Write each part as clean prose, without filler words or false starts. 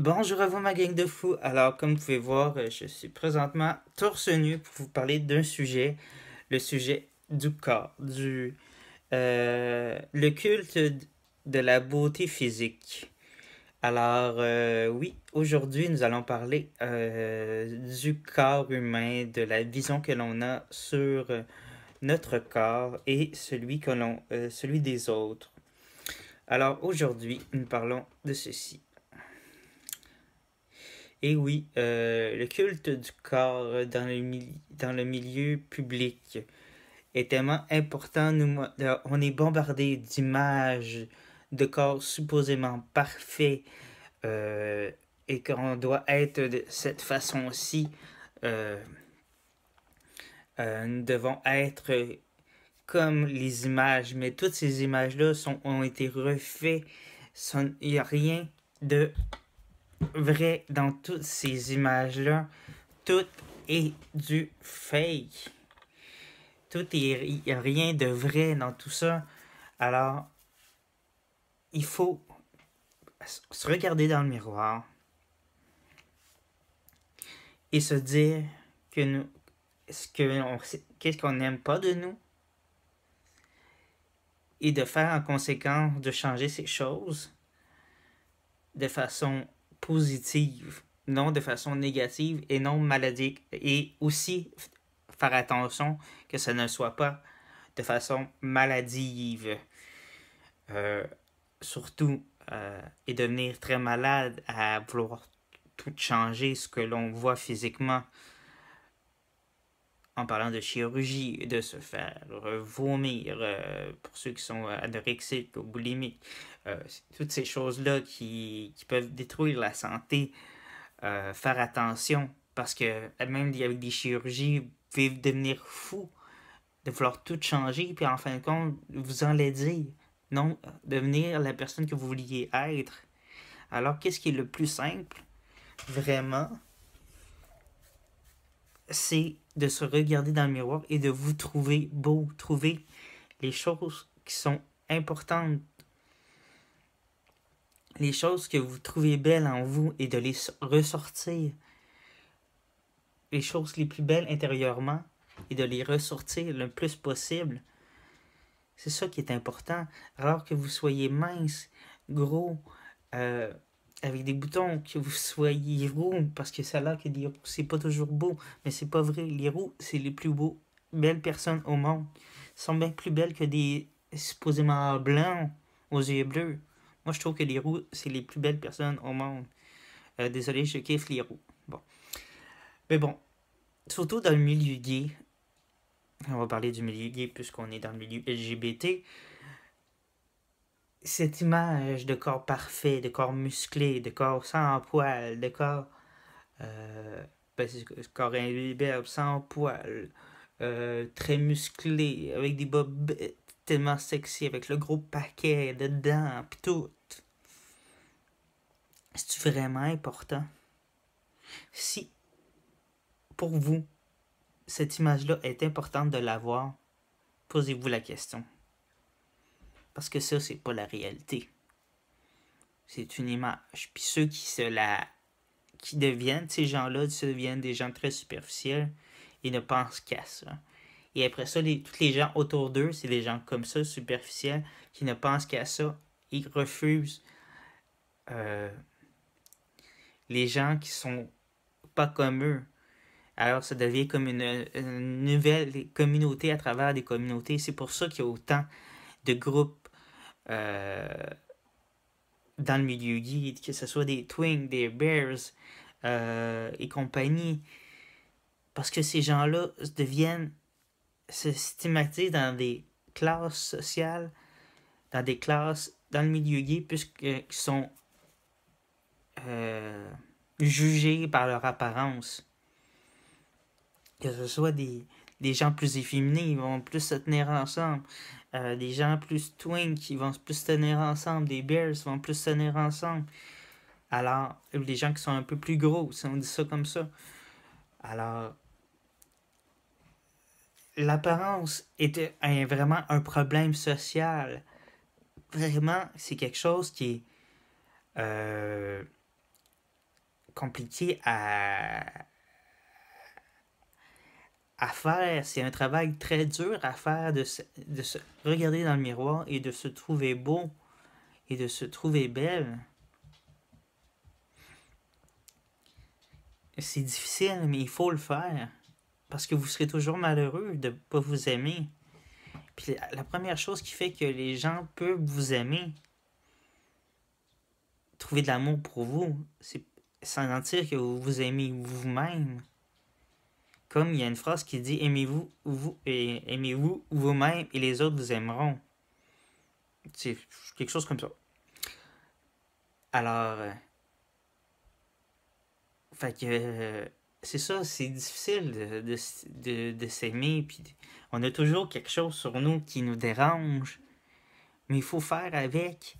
Bonjour à vous ma gang de fous. Alors comme vous pouvez voir, je suis présentement torse nu pour vous parler d'un sujet, le sujet du corps, le culte de la beauté physique. Alors oui, aujourd'hui nous allons parler du corps humain, de la vision que l'on a sur notre corps et celui des autres. Alors aujourd'hui nous parlons de ceci. Et oui, le culte du corps dans le milieu public est tellement important. On est bombardé d'images de corps supposément parfaits et qu'on doit être de cette façon-ci. Euh, nous devons être comme les images, mais toutes ces images-là ont été refaites. Il n'y a rien de vrai dans toutes ces images-là. Tout est du fake. Il n'y a rien de vrai dans tout ça. Alors, il faut se regarder dans le miroir et se dire que nous, qu'est-ce qu'on n'aime pas de nous et de faire en conséquence de changer ces choses de façon positive, non de façon négative et non maladique, et aussi faire attention que ça ne soit pas de façon maladive. Euh, Surtout, et devenir très malade à vouloir tout changer ce que l'on voit physiquement en parlant de chirurgie, de se faire vomir pour ceux qui sont anorexiques ou boulimiques. Toutes ces choses-là qui peuvent détruire la santé, faire attention parce que même avec des chirurgies, vous pouvez devenir fou de vouloir tout changer, puis en fin de compte, vous en dire non, devenir la personne que vous vouliez être. Alors, qu'est-ce qui est le plus simple, vraiment, c'est de se regarder dans le miroir et de vous trouver beau, trouver les choses qui sont importantes, les choses que vous trouvez belles en vous et de les ressortir, les choses les plus belles intérieurement et de les ressortir le plus possible. C'est ça qui est important. Alors que vous soyez mince, gros, avec des boutons, que vous soyez roux, parce que ça a l'air que les roux, c'est pas toujours beau, mais c'est pas vrai. Les roux, c'est les plus belles personnes au monde. Ils sont bien plus belles que des supposément blancs aux yeux bleus. Moi, je trouve que les roux, c'est les plus belles personnes au monde. Désolé, je kiffe les roux. Bon. Mais bon, surtout dans le milieu gay, on va parler du milieu gay puisqu'on est dans le milieu LGBT, cette image de corps parfait, de corps musclé, de corps sans poils, de corps, euh, corps imberbe, sans poils, très musclé, avec des bobettes tellement sexy, avec le gros paquet dedans, pis tout. C'est vraiment important? Si, pour vous, cette image-là est importante de l'avoir, posez-vous la question. Parce que ça, c'est pas la réalité. C'est une image. Puis ceux qui deviennent, ces gens-là, deviennent des gens très superficiels et ne pensent qu'à ça. Et après ça, tous les gens autour d'eux, c'est des gens comme ça, superficiels, qui ne pensent qu'à ça. Ils refusent les gens qui sont pas comme eux. Alors ça devient comme une nouvelle communauté à travers des communautés. C'est pour ça qu'il y a autant de groupes euh, dans le milieu gay, que ce soit des twins, des bears et compagnie. Parce que ces gens-là se stigmatisent dans des classes sociales, dans des classes dans le milieu gay, puisqu'ils sont euh, jugés par leur apparence. Que ce soit des gens plus efféminés, ils vont plus se tenir ensemble. Des gens plus twins qui vont plus se tenir ensemble. Des bears vont plus se tenir ensemble. Alors, les gens qui sont un peu plus gros, si on dit ça comme ça. Alors, l'apparence est vraiment un problème social. Vraiment, c'est quelque chose qui est compliqué à faire. C'est un travail très dur à faire de se regarder dans le miroir et de se trouver beau et de se trouver belle. C'est difficile, mais il faut le faire. Parce que vous serez toujours malheureux de ne pas vous aimer. Puis la première chose qui fait que les gens peuvent vous aimer, trouver de l'amour pour vous, c'est sentir que vous vous aimez vous-même. Comme il y a une phrase qui dit aimez-vous vous-même et les autres vous aimeront. C'est quelque chose comme ça. Alors, fait que c'est ça, c'est difficile de s'aimer. Puis on a toujours quelque chose sur nous qui nous dérange. Mais il faut faire avec.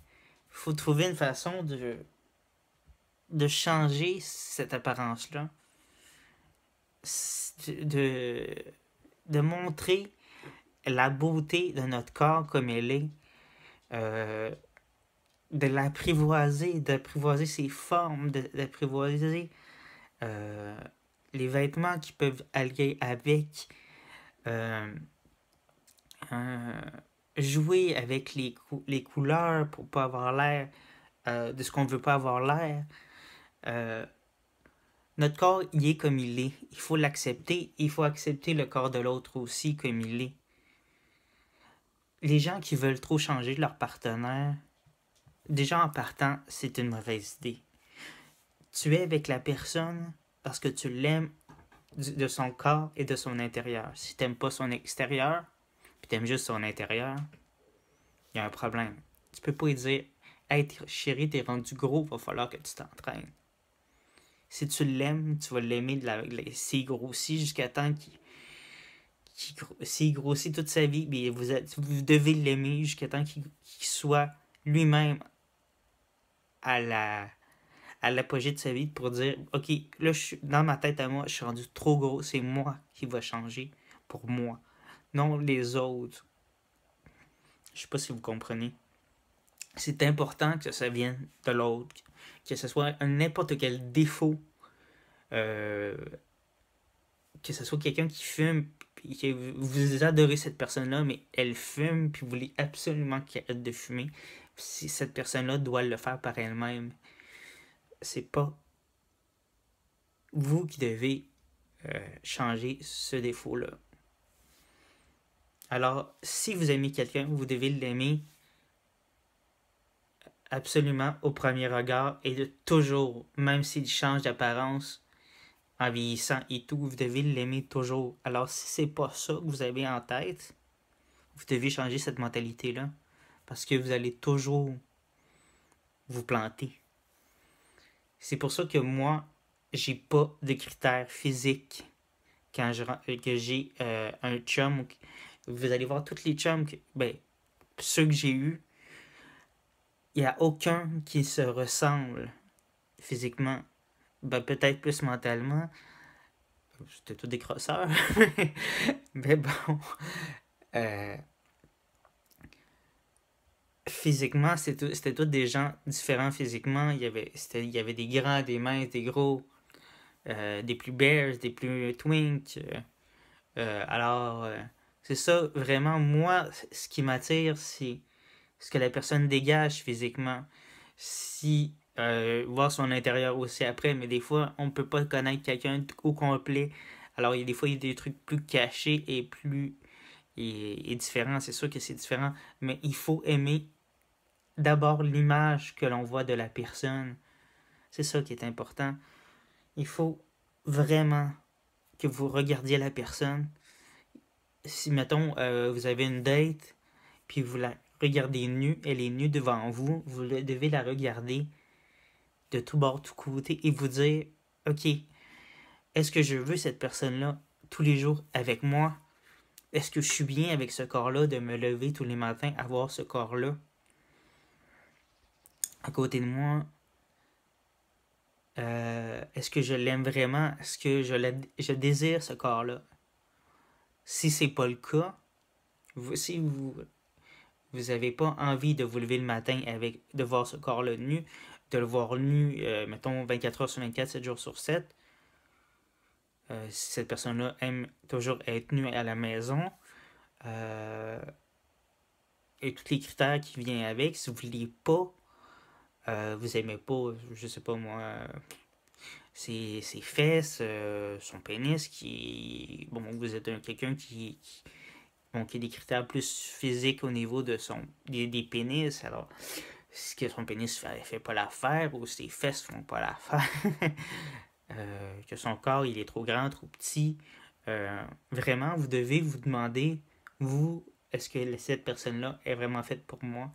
Il faut trouver une façon de changer cette apparence-là. De, de montrer la beauté de notre corps comme elle est. De l'apprivoiser, d'apprivoiser ses formes, d'apprivoiser les vêtements qui peuvent allier avec, euh, jouer avec les couleurs pour pas avoir l'air de ce qu'on ne veut pas avoir l'air. Notre corps, il est comme il est. Il faut l'accepter. Il faut accepter le corps de l'autre aussi comme il est. Les gens qui veulent trop changer leur partenaire, déjà en partant, c'est une mauvaise idée. Tu es avec la personne parce que tu l'aimes de son corps et de son intérieur. Si tu n'aimes pas son extérieur, puis tu aimes juste son intérieur, il y a un problème. Tu peux pas lui dire « Hey chérie, t'es rendu gros, va falloir que tu t'entraînes. » Si tu l'aimes, tu vas l'aimer s'il grossit jusqu'à temps s'il grossit toute sa vie, mais vous devez l'aimer jusqu'à temps qu'il soit lui-même à l'apogée de sa vie pour dire ok, là dans ma tête à moi, je suis rendu trop gros, c'est moi qui va changer pour moi, non les autres. Je sais pas si vous comprenez. C'est important que ça vienne de l'autre, que ce soit n'importe quel défaut, que ce soit quelqu'un qui fume, puis que vous adorez cette personne-là, mais elle fume, puis vous voulez absolument qu'elle arrête de fumer. Si cette personne-là doit le faire par elle-même, c'est pas vous qui devez changer ce défaut-là. Alors, si vous aimez quelqu'un, vous devez l'aimer absolument au premier regard et de toujours, même s'il change d'apparence en vieillissant et tout, vous devez l'aimer toujours. Alors, si c'est pas ça que vous avez en tête, vous devez changer cette mentalité-là parce que vous allez toujours vous planter. C'est pour ça que moi, j'ai pas de critères physiques quand que j'ai un chum. Vous allez voir tous les chums, ceux que j'ai eus, il n'y a aucun qui se ressemble physiquement. Peut-être plus mentalement. C'était tous des crosseurs. Mais bon. Physiquement, c'était tous des gens différents physiquement. Il y avait des grands, des minces, des gros, des plus bears, des plus twinks. Alors, c'est ça, vraiment, moi, ce qui m'attire, c'est ce que la personne dégage physiquement. Si, voir son intérieur aussi après, mais des fois, on ne peut pas connaître quelqu'un au complet. Alors, des fois, il y a des trucs plus cachés et plus et différents. C'est sûr que c'est différent, mais il faut aimer d'abord l'image que l'on voit de la personne. C'est ça qui est important. Il faut vraiment que vous regardiez la personne. Si, mettons, vous avez une date, puis vous la regardez nue, elle est nue devant vous, vous devez la regarder de tout bord, tout côté, et vous dire, ok, est-ce que je veux cette personne-là tous les jours avec moi? Est-ce que je suis bien avec ce corps-là, de me lever tous les matins, avoir ce corps-là à côté de moi? Est-ce que je l'aime vraiment? Est-ce que je désire ce corps-là? Si c'est pas le cas, si vous n'avez pas envie de vous lever le matin de voir ce corps-là nu, de le voir nu, mettons 24 heures sur 24, 7 jours sur 7. Si cette personne-là aime toujours être nue à la maison, et tous les critères qui viennent avec, si vous ne voulez pas, vous aimez pas, je sais pas moi, ses fesses, son pénis, bon, vous êtes quelqu'un bon, qui a des critères plus physiques au niveau de des pénis, alors si que son pénis fait pas l'affaire ou ses fesses font pas l'affaire, que son corps il est trop grand, trop petit, vraiment vous devez vous demander, est-ce que cette personne-là est vraiment faite pour moi,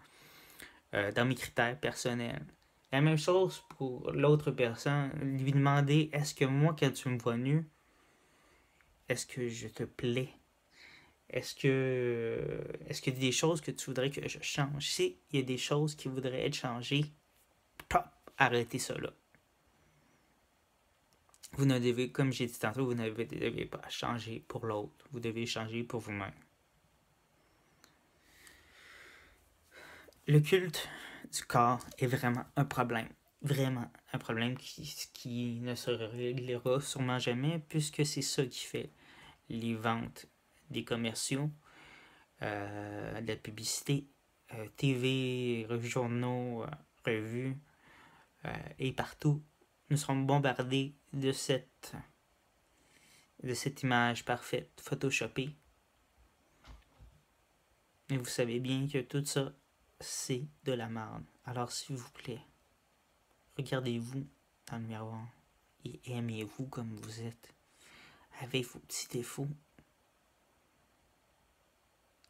dans mes critères personnels. La même chose pour l'autre personne, lui demander, est-ce que moi quand tu me vois nu, est-ce que je te plais? Est-ce qu'il y a des choses que tu voudrais que je change? Si il y a des choses qui voudraient être changées, top, arrêtez ça là. Vous ne devez, comme j'ai dit tantôt, vous ne devez pas changer pour l'autre. Vous devez changer pour vous-même. Le culte du corps est vraiment un problème. Vraiment un problème qui ne se réglera sûrement jamais, puisque c'est ça qui fait les ventes des commerciaux, de la publicité, TV, journaux, revues, et partout. Nous serons bombardés de cette image parfaite, photoshopée. Et vous savez bien que tout ça, c'est de la merde. Alors s'il vous plaît, regardez-vous dans le miroir et aimez-vous comme vous êtes, avec vos petits défauts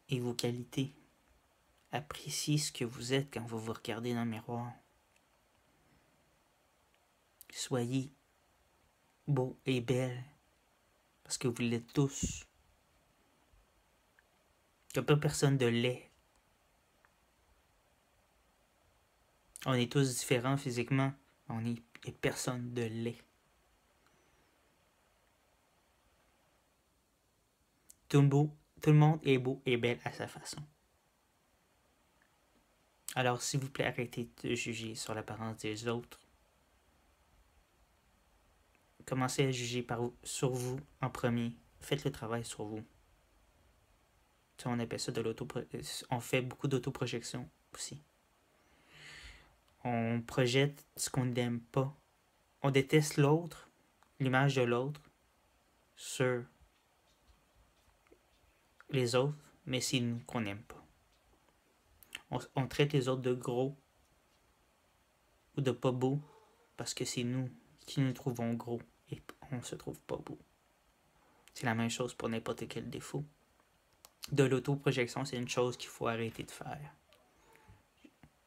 et vos qualités. Appréciez ce que vous êtes quand vous vous regardez dans le miroir. Soyez beau et belle, parce que vous l'êtes tous. Il n'y a pas personne de laid. On est tous différents physiquement, on n'est personne de laid. Tout le monde est beau et belle à sa façon. Alors, s'il vous plaît, arrêtez de juger sur l'apparence des autres. Commencez à juger sur vous en premier. Faites le travail sur vous. Ça, on appelle ça de on fait beaucoup d'autoprojection aussi. On projette ce qu'on n'aime pas. On déteste l'autre, l'image de l'autre, sur les autres, mais c'est nous qu'on n'aime pas. On traite les autres de gros ou de pas beaux parce que c'est nous qui nous trouvons gros et on se trouve pas beau. C'est la même chose pour n'importe quel défaut. De l'autoprojection, c'est une chose qu'il faut arrêter de faire.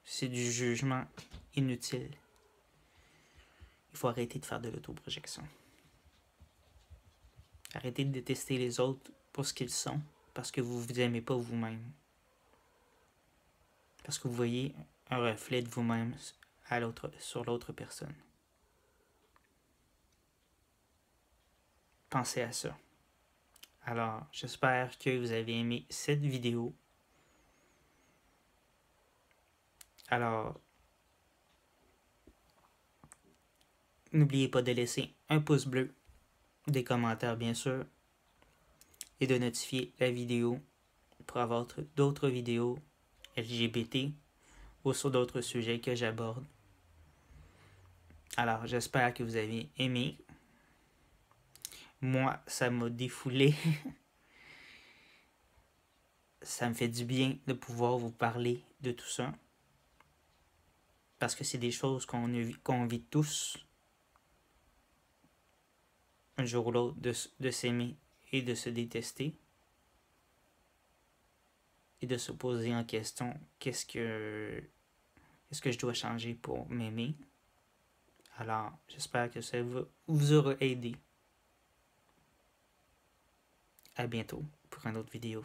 C'est du jugement inutile. Il faut arrêter de faire de l'autoprojection. Arrêtez de détester les autres pour ce qu'ils sont, parce que vous ne vous aimez pas vous-même. Parce que vous voyez un reflet de vous-même sur l'autre personne. Pensez à ça. Alors, j'espère que vous avez aimé cette vidéo. Alors, n'oubliez pas de laisser un pouce bleu, des commentaires bien sûr, et de notifier la vidéo pour avoir d'autres vidéos LGBT ou sur d'autres sujets que j'aborde. Alors, j'espère que vous avez aimé. Moi, ça m'a défoulé. Ça me fait du bien de pouvoir vous parler de tout ça. Parce que c'est des choses qu'on vit tous. Un jour ou l'autre, de s'aimer et de se détester. Et de se poser en question, qu'est-ce que je dois changer pour m'aimer? Alors, j'espère que ça vous aura aidé. À bientôt pour une autre vidéo.